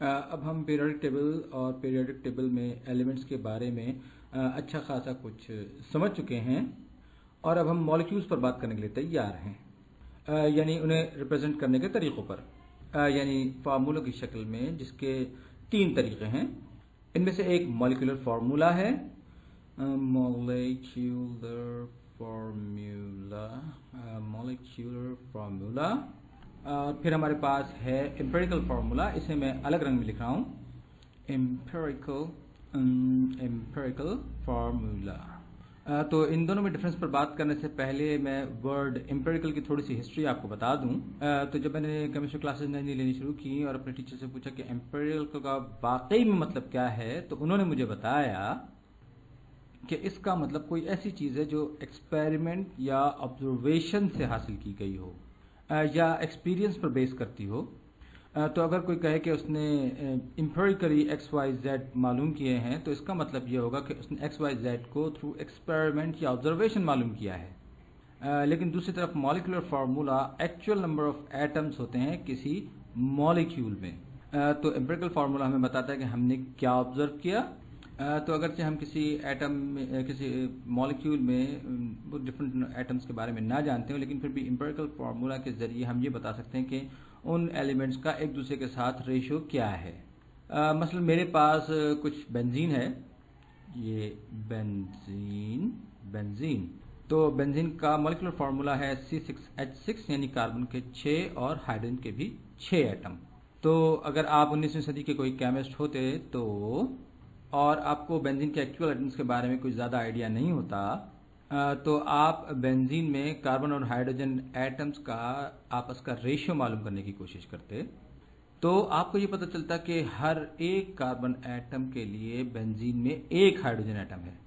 अब हम periodic table और पीरियोडिक टेबल में एलिमेंट्स के बारे में अच्छा खासा कुछ समझ चुके हैं और अब हम मॉलिक्यूल्स पर बात करने के लिए तैयार हैं, यानी उन्हें रिप्रेजेंट करने के तरीक़ों पर, यानी फार्मूलों की शक्ल में, जिसके 3 तरीक़े हैं। इनमें से एक मॉलिक्यूलर फार्मूला है, मॉलिक्यूलर फार्मूला। फिर हमारे पास है एम्पिरिकल फार्मूला, इसे मैं अलग रंग में लिख रहा हूँ, एम्पिरिकल फार्मूला। तो इन दोनों में डिफरेंस पर बात करने से पहले मैं वर्ड एम्पिरिकल की थोड़ी सी हिस्ट्री आपको बता दूं। तो जब मैंने केमिस्ट्री क्लासेस नई लेनी शुरू की और अपने टीचर से पूछा कि एम्पिरिकल का वाकई में मतलब क्या है, तो उन्होंने मुझे बताया कि इसका मतलब कोई ऐसी चीज़ है जो एक्सपेरिमेंट या ऑब्जर्वेशन से हासिल की गई हो या एक्सपीरियंस पर बेस करती हो। तो अगर कोई कहे कि उसने एम्पिरिकली XYZ मालूम किए हैं, तो इसका मतलब ये होगा कि उसने XYZ को थ्रू एक्सपेरिमेंट या ऑब्जर्वेशन मालूम किया है। लेकिन दूसरी तरफ molecular formula actual number of atoms होते हैं किसी मॉलिक्यूल में। तो एम्पिरिकल फार्मूला हमें बताता है कि हमने क्या ऑब्जर्व किया। तो अगरचे हम किसी एटम में, किसी मॉलिक्यूल में डिफरेंट एटम्स के बारे में ना जानते हो, लेकिन फिर भी एम्पिरिकल फार्मूला के ज़रिए हम ये बता सकते हैं कि उन एलिमेंट्स का एक दूसरे के साथ रेशियो क्या है। मसलन मेरे पास कुछ बेंजीन है, ये बेंजीन। तो बेंजीन का मॉलिक्यूलर फार्मूला है C6H6, यानी कार्बन के 6 और हाइड्रोजन के भी 6 एटम। तो अगर आप 19वीं सदी के कोई केमिस्ट होते तो और आपको बेंजीन के एक्चुअल एटम्स के बारे में कुछ ज़्यादा आइडिया नहीं होता, तो आप बेंजीन में कार्बन और हाइड्रोजन एटम्स का आपस का रेशियो मालूम करने की कोशिश करते, तो आपको ये पता चलता कि हर एक कार्बन एटम के लिए बेंजीन में एक हाइड्रोजन एटम है।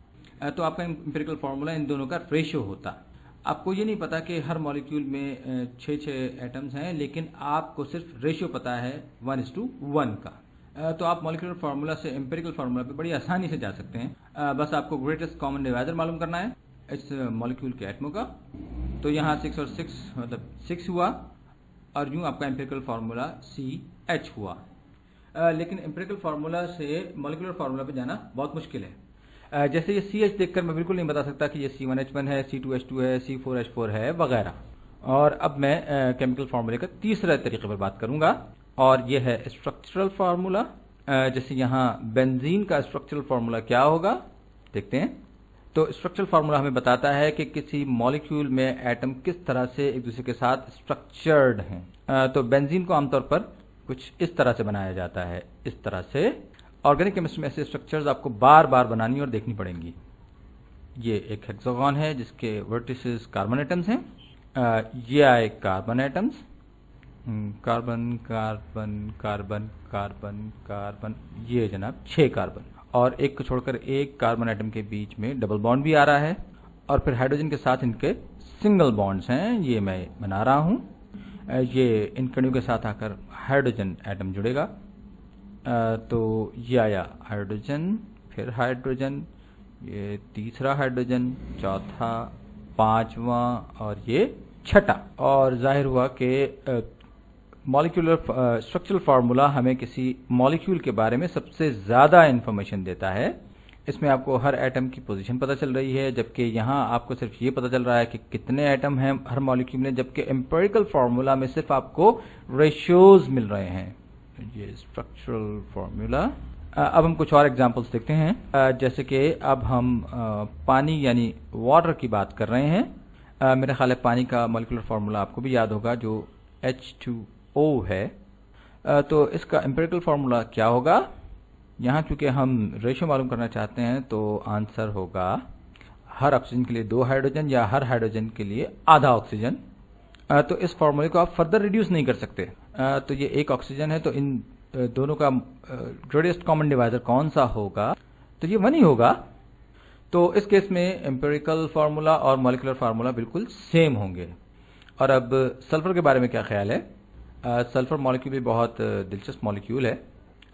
तो आपका एम्पिरिकल फार्मूला इन दोनों का रेशियो होता। आपको ये नहीं पता कि हर मॉलिक्यूल में 6 एटम्स हैं, लेकिन आपको सिर्फ रेशियो पता है 1:1 का। तो आप मॉलिक्यूलर फार्मूला से एम्पिरिकल फार्मूला पे बड़ी आसानी से जा सकते हैं। बस आपको ग्रेटेस्ट कॉमन डिवाइजर मालूम करना है इस मॉलिक्यूल के एटमों का। तो यहाँ 6 और 6 मतलब 6 हुआ, और यूँ आपका एम्पिरिकल फार्मूला CH हुआ। लेकिन एम्पिरिकल फार्मूला से मॉलिक्यूलर फार्मूला पे जाना बहुत मुश्किल है। जैसे ये CH देखकर मैं बिल्कुल नहीं बता सकता कि ये C1H1 है, C2H2 है, C4H4 है वगैरह। और अब मैं केमिकल फार्मूले का तीसरे तरीके पर बात करूंगा, और ये है स्ट्रक्चरल फार्मूला। जैसे यहाँ बेंजीन का स्ट्रक्चरल फार्मूला क्या होगा देखते हैं। तो स्ट्रक्चरल फार्मूला हमें बताता है कि किसी मॉलिक्यूल में एटम किस तरह से एक दूसरे के साथ स्ट्रक्चर्ड हैं। तो बेंजीन को आमतौर पर कुछ इस तरह से बनाया जाता है, इस तरह से। ऑर्गेनिक केमिस्ट्री में ऐसे स्ट्रक्चर्स आपको बार बार बनानी और देखनी पड़ेंगी। ये एक हेक्सागोन है जिसके वर्टिसेस कार्बन एटम्स हैं। ये आए carbon atoms, carbon carbon carbon carbon carbon, ये जनाब 6 कार्बन, और एक को छोड़कर एक कार्बन एटम के बीच में डबल बॉन्ड भी आ रहा है, और फिर हाइड्रोजन के साथ इनके सिंगल बॉन्ड्स हैं, ये मैं बना रहा हूँ। ये इन कणियों के साथ आकर हाइड्रोजन एटम जुड़ेगा। तो ये आया हाइड्रोजन, फिर हाइड्रोजन, ये तीसरा हाइड्रोजन, चौथा, पांचवा और ये छठा। और जाहिर हुआ कि मॉलिक्यूलर स्ट्रक्चरल फार्मूला हमें किसी मॉलिक्यूल के बारे में सबसे ज़्यादा इंफॉर्मेशन देता है। इसमें आपको हर एटम की पोजीशन पता चल रही है, जबकि यहाँ आपको सिर्फ ये पता चल रहा है कि कितने एटम हैं हर मॉलिक्यूल में, जबकि एम्पिरिकल फार्मूला में सिर्फ आपको रेशियोज मिल रहे हैं। ये स्ट्रक्चरल फार्मूला। अब हम कुछ और एग्जांपल्स देखते हैं। जैसे कि अब हम पानी यानी वाटर की बात कर रहे हैं। मेरा ख्याल है पानी का मॉलिक्यूलर फार्मूला आपको भी याद होगा, जो H2O है। तो इसका एम्पिरिकल फार्मूला क्या होगा? यहाँ चूंकि हम रेशियो मालूम करना चाहते हैं, तो आंसर होगा हर ऑक्सीजन के लिए 2 हाइड्रोजन या हर हाइड्रोजन के लिए आधा ऑक्सीजन। तो इस फार्मूले को आप फर्दर रिड्यूस नहीं कर सकते। तो ये एक ऑक्सीजन है, तो इन दोनों का ग्रेटेस्ट कॉमन डिवाइजर कौन सा होगा? तो ये 1 ही होगा। तो इस केस में एम्पिरिकल फार्मूला और मॉलिक्यूलर फार्मूला बिल्कुल सेम होंगे। और अब सल्फर के बारे में क्या ख्याल है? सल्फर मॉलिक्यूल भी बहुत दिलचस्प मॉलिक्यूल है,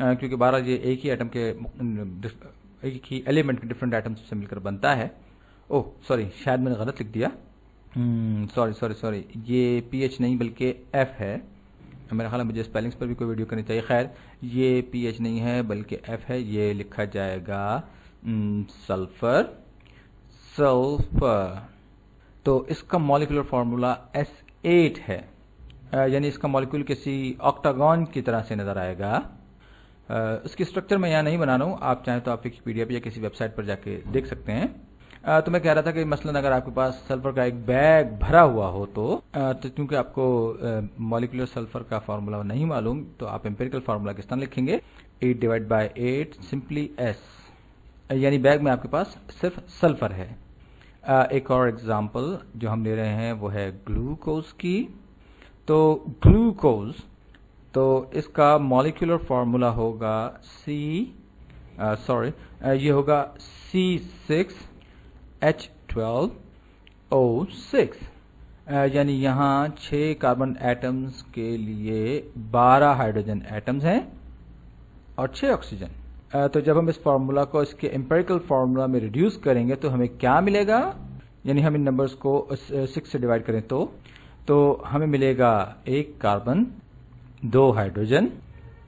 क्योंकि 12 ये एक ही एटम के, एक ही एलिमेंट के डिफरेंट एटम्स से मिलकर बनता है। ओह सॉरी, शायद मैंने गलत लिख दिया। सॉरी, ये PH नहीं बल्कि F है। मेरा ख्याल है मुझे स्पेलिंग्स पर भी कोई वीडियो करनी चाहिए। खैर, ये PH नहीं है बल्कि F है, ये लिखा जाएगा सल्फर, सल्फर। तो इसका मॉलिक्यूलर फार्मूला S8 है, यानी इसका मॉलिक्यूल किसी ऑक्टागन की तरह से नजर आएगा। इसकी स्ट्रक्चर मैं यहाँ नहीं बना रहा हूँ, आप चाहें तो आप विकिपीडिया पे या किसी वेबसाइट पर जाके देख सकते हैं। तो मैं कह रहा था कि मसलन अगर आपके पास सल्फर का एक बैग भरा हुआ हो तो क्योंकि आपको मॉलिक्यूलर सल्फर का फार्मूला नहीं मालूम, तो आप एम्पिरिकल फार्मूला किस तरह लिखेंगे, 8 डिवाइड बाय 8 सिंपली S, यानी बैग में आपके पास सिर्फ सल्फर है। एक और एग्जांपल जो हम ले रहे हैं वो है ग्लूकोज की। तो ग्लूकोज, तो इसका मॉलिक्यूलर फार्मूला होगा ये होगा C6H12O6, यानी यहाँ 6 कार्बन एटम्स के लिए 12 हाइड्रोजन एटम्स हैं और 6 ऑक्सीजन। तो जब हम इस फार्मूला को इसके एम्पिरिकल फार्मूला में रिड्यूस करेंगे तो हमें क्या मिलेगा, यानी हम इन नंबर्स को 6 से डिवाइड करें तो हमें मिलेगा 1 कार्बन, 2 हाइड्रोजन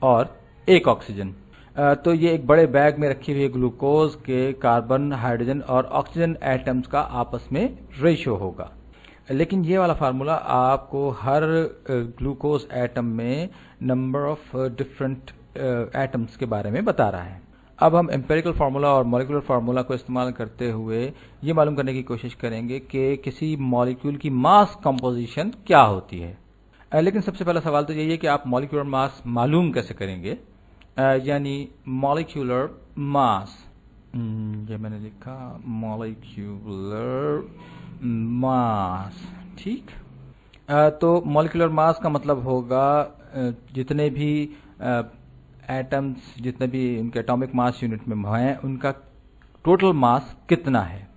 और 1 ऑक्सीजन। तो ये एक बड़े बैग में रखी हुई ग्लूकोज के कार्बन, हाइड्रोजन और ऑक्सीजन एटम्स का आपस में रेशियो होगा। लेकिन ये वाला फार्मूला आपको हर ग्लूकोज एटम में नंबर ऑफ डिफरेंट एटम्स के बारे में बता रहा है। अब हम एम्पिरिकल फार्मूला और मॉलिक्यूलर फार्मूला को इस्तेमाल करते हुए ये मालूम करने की कोशिश करेंगे कि किसी मॉलिक्यूल की मास कंपोजिशन क्या होती है। लेकिन सबसे पहला सवाल तो यही है कि आप मॉलिक्यूलर मास मालूम कैसे करेंगे, यानी मॉलिक्यूलर मास, ये मैंने लिखा मॉलिक्यूलर मास, ठीक। तो मॉलिक्यूलर मास का मतलब होगा जितने भी एटम्स, जितने भी उनके एटॉमिक मास यूनिट में हैं, उनका टोटल मास कितना है।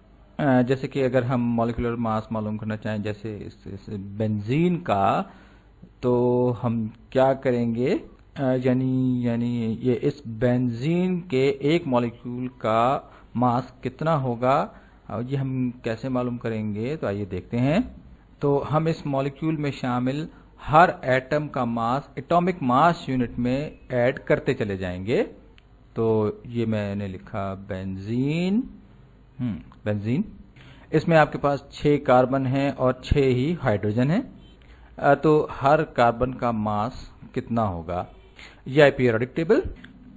जैसे कि अगर हम मॉलिक्यूलर मास मालूम करना चाहें जैसे इस बेंजीन का, तो हम क्या करेंगे, यानी ये इस बेंजीन के एक मॉलिक्यूल का मास कितना होगा, ये हम कैसे मालूम करेंगे, तो आइए देखते हैं। तो हम इस मॉलिक्यूल में शामिल हर एटम का मास एटॉमिक मास यूनिट में ऐड करते चले जाएंगे। तो ये मैंने लिखा बेंजीन, बेंजीन। इसमें आपके पास 6 कार्बन हैं और 6 ही हाइड्रोजन हैं। तो हर कार्बन का मास कितना होगा, यह है पीरियोडिक टेबल।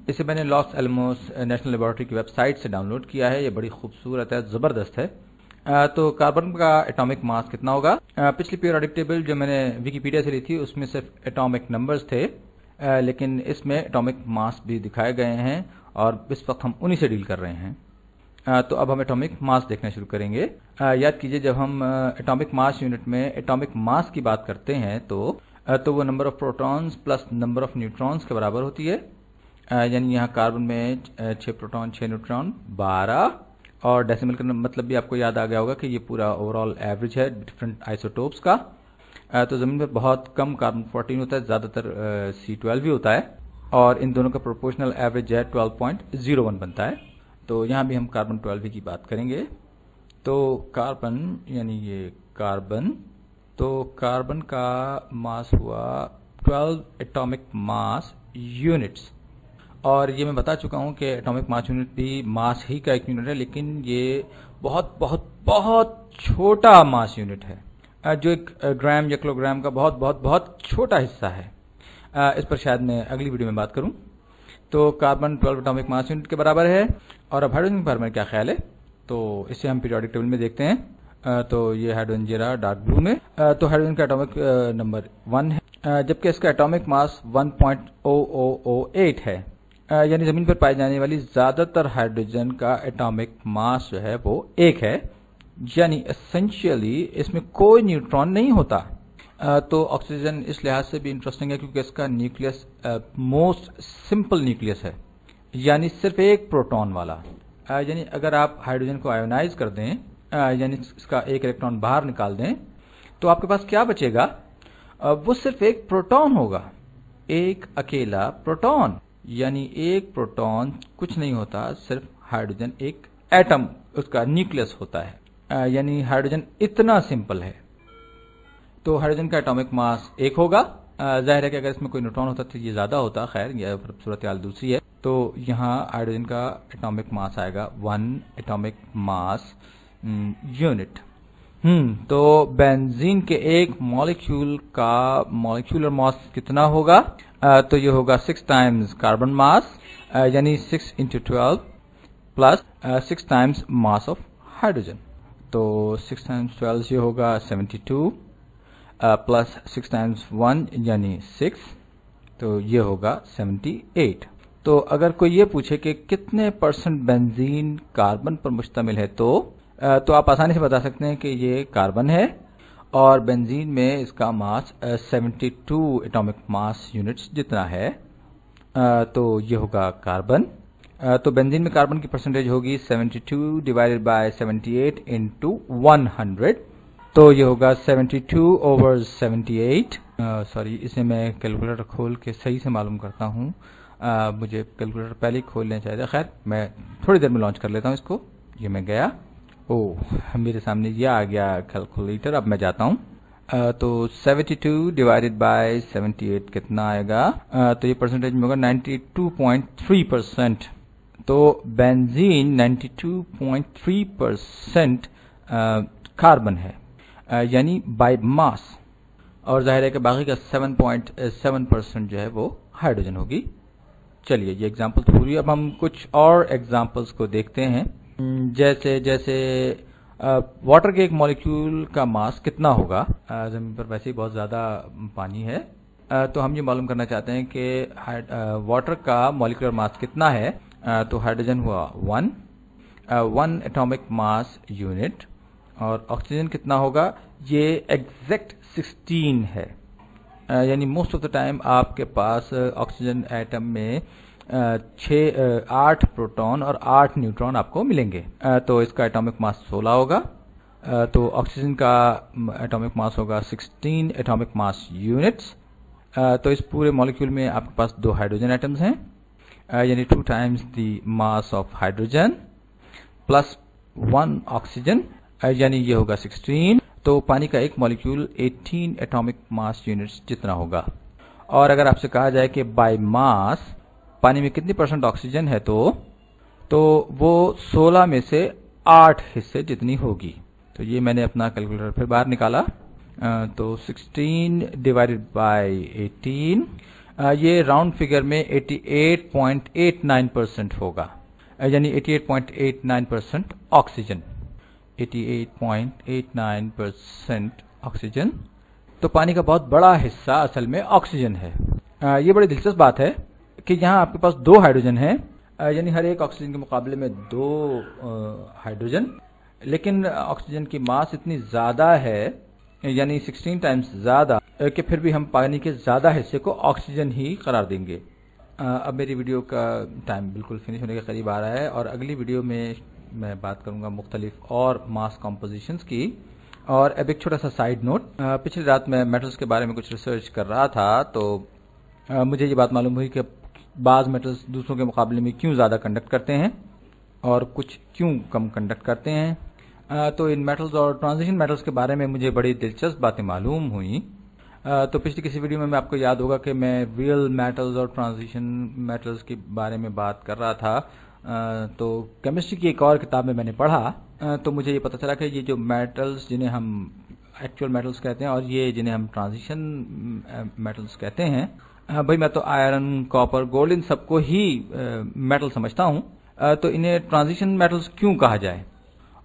इसे मैंने लॉस एलमोस नेशनल लेबोरेटरी की वेबसाइट से डाउनलोड किया है। ये बड़ी खूबसूरत है, जबरदस्त है। तो कार्बन का एटॉमिक मास कितना होगा। पिछली पीरियोडिक टेबल जो मैंने विकिपीडिया से ली थी उसमें सिर्फ एटॉमिक नंबर्स थे, लेकिन इसमें एटॉमिक मास भी दिखाए गए हैं और इस वक्त हम उन्हीं से डील कर रहे हैं। तो अब हम एटॉमिक मास देखना शुरू करेंगे। याद कीजिए, जब हम एटॉमिक मास यूनिट में एटॉमिक मास की बात करते हैं तो वो number of protons plus number of neutrons के बराबर होती है। यानी यहाँ कार्बन में 6 प्रोटॉन 6 न्यूट्रॉन 12, और डेसिमल का मतलब भी आपको याद आ गया होगा कि ये पूरा ओवरऑल एवरेज है डिफरेंट आइसोटोप्स का। तो ज़मीन पर बहुत कम कार्बन 14 होता है, ज़्यादातर C12 भी होता है, और इन दोनों का प्रोपोर्शनल एवरेज है 12.01 बनता है। तो यहाँ भी हम कार्बन 12 की बात करेंगे। तो कार्बन, यानी ये कार्बन, तो कार्बन का मास हुआ 12 एटॉमिक मास यूनिट्स। और ये मैं बता चुका हूँ कि एटॉमिक मास यूनिट भी मास ही का एक यूनिट है, लेकिन ये बहुत बहुत बहुत छोटा मास यूनिट है, जो एक ग्राम या किलोग्राम का बहुत बहुत बहुत छोटा हिस्सा है। इस पर शायद मैं अगली वीडियो में बात करूँ। तो कार्बन 12 एटॉमिक मास यूनिट के बराबर है। और अब हाइड्रोजन के बारे में क्या ख्याल है, तो इसे हम पीरियोडिक टेबल में देखते हैं। तो ये हाइड्रोजन जी रहा डार्क ब्लू में। तो हाइड्रोजन का एटॉमिक नंबर 1 है, जबकि इसका एटॉमिक मास 1.0008 है। यानी जमीन पर पाई जाने वाली ज्यादातर हाइड्रोजन का एटॉमिक मास जो है वो 1 है, यानी एसेंशियली इसमें कोई न्यूट्रॉन नहीं होता। तो ऑक्सीजन इस लिहाज से भी इंटरेस्टिंग है क्योंकि इसका न्यूक्लियस मोस्ट सिंपल न्यूक्लियस है, यानी सिर्फ एक प्रोटॉन वाला। यानी अगर आप हाइड्रोजन को आयोनाइज कर दें, यानी इसका एक इलेक्ट्रॉन बाहर निकाल दें, तो आपके पास क्या बचेगा, वो सिर्फ एक प्रोटॉन होगा, एक अकेला प्रोटॉन। यानी एक प्रोटॉन कुछ नहीं होता, सिर्फ हाइड्रोजन एक एटम उसका न्यूक्लियस होता है। यानी हाइड्रोजन इतना सिंपल है। तो हाइड्रोजन का एटॉमिक मास 1 होगा, जाहिर है कि अगर इसमें कोई न्यूट्रॉन होता तो ये ज़्यादा होता, खैर यह सूरत हाल दूसरी है। तो यहाँ हाइड्रोजन का एटॉमिक मास आएगा 1 एटॉमिक मास यूनिट। तो बेंजीन के एक मॉलिक्यूल का मॉलिक्यूलर मास कितना होगा? तो ये होगा 6 टाइम्स कार्बन मास, यानी 6 × 12 plus 6 times mass of hydrogen. तो 6 टाइम्स 12 ये होगा 72 प्लस 6 टाइम्स 1 यानी 6, तो ये होगा 78। तो अगर कोई ये पूछे कि कितने परसेंट बेंजीन कार्बन पर मुश्तमिल है, तो आप आसानी से बता सकते हैं कि ये कार्बन है और बेंजीन में इसका मास 72 एटॉमिक मास यूनिट्स जितना है। तो ये होगा कार्बन। तो बेंजीन में कार्बन की परसेंटेज होगी 72 डिवाइडेड बाय 78 इंटू 100। तो ये होगा 72/78। सॉरी, इसे मैं कैलकुलेटर खोल के सही से मालूम करता हूँ। मुझे कैलकुलेटर पहले ही खोल लेना चाहिए। खैर, मैं थोड़ी देर में लॉन्च कर लेता हूँ इसको। ये मैं गया, ओह मेरे सामने ये आ गया कैलकुलेटर। अब मैं जाता हूँ। तो 72 डिवाइडेड बाय 78 कितना आएगा? तो ये परसेंटेज में होगा 92.3%। तो बेंजीन 92.3% कार्बन है, यानी बाय मास, और जाहिर है कि बाकी का 7.7% जो है वो हाइड्रोजन होगी। चलिए, ये एग्जांपल तो पूरी। अब हम कुछ और एग्जांपल्स को देखते हैं। जैसे वाटर के एक मॉलिक्यूल का मास कितना होगा? जमीन पर वैसे ही बहुत ज़्यादा पानी है, तो हम ये मालूम करना चाहते हैं कि वाटर का मॉलिक्यूलर मास कितना है। तो हाइड्रोजन हुआ 1 एटॉमिक मास यूनिट, और ऑक्सीजन कितना होगा? ये एग्जैक्ट 16 है, यानी मोस्ट ऑफ द टाइम आपके पास ऑक्सीजन एटम में 8 प्रोटॉन और 8 न्यूट्रॉन आपको मिलेंगे। तो इसका एटॉमिक मास 16 होगा। तो ऑक्सीजन का एटॉमिक मास होगा 16 एटॉमिक मास यूनिट्स। तो इस पूरे मॉलिक्यूल में आपके पास 2 हाइड्रोजन एटम्स हैं, यानी 2 times the mass of hydrogen plus 1 oxygen, यानी ये होगा 16। तो पानी का एक मॉलिक्यूल 18 एटॉमिक मास यूनिट्स जितना होगा। और अगर आपसे कहा जाए कि बाय मास पानी में कितनी परसेंट ऑक्सीजन है, तो वो 16 में से 8 हिस्से जितनी होगी। तो ये मैंने अपना कैलकुलेटर फिर बाहर निकाला। तो 16 डिवाइडेड बाय 18, ये राउंड फिगर में 88.89% होगा, यानी 88.89% ऑक्सीजन। 88.89% ऑक्सीजन। तो पानी का बहुत बड़ा हिस्सा असल में ऑक्सीजन है। ये बड़ी दिलचस्प बात है कि यहाँ आपके पास 2 हाइड्रोजन हैं, यानी हर एक ऑक्सीजन के मुकाबले में 2 हाइड्रोजन, लेकिन ऑक्सीजन की मास इतनी ज़्यादा है, यानी 16 टाइम्स ज़्यादा, कि फिर भी हम पानी के ज़्यादा हिस्से को ऑक्सीजन ही करार देंगे। अब मेरी वीडियो का टाइम बिल्कुल फिनिश होने के करीब आ रहा है, और अगली वीडियो में मैं बात करूंगा मुख्तलिफ और मास कॉम्पोजिशंस की। और अब एक छोटा सा साइड नोट, पिछली रात मैं मेटल्स के बारे में कुछ रिसर्च कर रहा था, तो मुझे ये बात मालूम हुई कि बाज़ मेटल्स दूसरों के मुकाबले में क्यों ज़्यादा कंडक्ट करते हैं और कुछ क्यों कम कंडक्ट करते हैं। तो इन मेटल्स और ट्रांजिशन मेटल्स के बारे में मुझे बड़ी दिलचस्प बातें मालूम हुई। तो पिछली किसी वीडियो में आपको याद होगा कि मैं रियल मेटल्स और ट्रांजिशन मेटल्स के बारे में बात कर रहा था। तो केमिस्ट्री की एक और किताब में मैंने पढ़ा, तो मुझे ये पता चला कि ये जो मेटल्स जिन्हें हम एक्चुअल मेटल्स कहते हैं और ये जिन्हें हम ट्रांजिशन मेटल्स कहते हैं, भाई मैं तो आयरन, कॉपर, गोल्ड इन सबको ही मेटल समझता हूँ। तो इन्हें ट्रांजिशन मेटल्स क्यों कहा जाए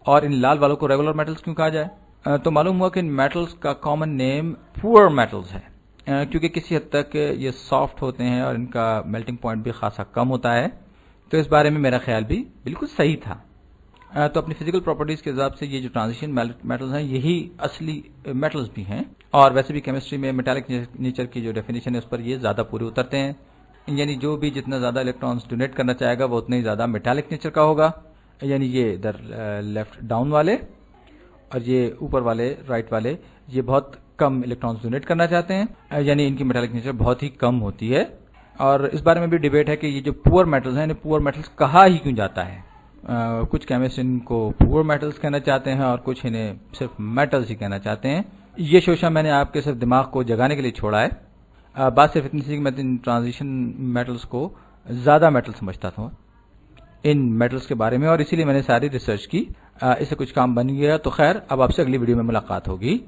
और इन लाल वालों को रेगुलर मेटल्स क्यों कहा जाए? तो मालूम हुआ कि इन मेटल्स का कॉमन नेम पुअर मेटल्स है, क्योंकि किसी हद तक ये सॉफ्ट होते हैं और इनका मेल्टिंग पॉइंट भी खासा कम होता है। तो इस बारे में मेरा ख्याल भी बिल्कुल सही था। तो अपनी फिजिकल प्रॉपर्टीज के हिसाब से ये जो ट्रांजिशन मेटल्स हैं यही असली मेटल्स भी हैं, और वैसे भी केमिस्ट्री में मेटालिक नेचर की जो डेफिनेशन है उस पर ये ज़्यादा पूरे उतरते हैं, यानी जो भी जितना ज़्यादा इलेक्ट्रॉन्स डोनेट करना चाहेगा वो उतना ही ज़्यादा मेटालिक नेचर का होगा, यानी ये इधर लेफ्ट डाउन वाले और ये ऊपर वाले राइट वाले ये बहुत कम इलेक्ट्रॉन्स डोनेट करना चाहते हैं, यानी इनकी मेटालिक नेचर बहुत ही कम होती है। और इस बारे में भी डिबेट है कि ये जो पुअर मेटल्स हैं इन्हें पुअर मेटल्स कहा ही क्यों जाता है। कुछ केमिस्ट इनको पुअर मेटल्स कहना चाहते हैं और कुछ इन्हें सिर्फ मेटल्स ही कहना चाहते हैं। ये शोशा मैंने आपके सिर्फ दिमाग को जगाने के लिए छोड़ा है। बात सिर्फ इतनी सी कि मैं इन ट्रांजिशन मेटल्स को ज़्यादा मेटल समझता था इन मेटल्स के बारे में, और इसीलिए मैंने सारी रिसर्च की। इससे कुछ काम बन गया। तो खैर, अब आपसे अगली वीडियो में मुलाकात होगी।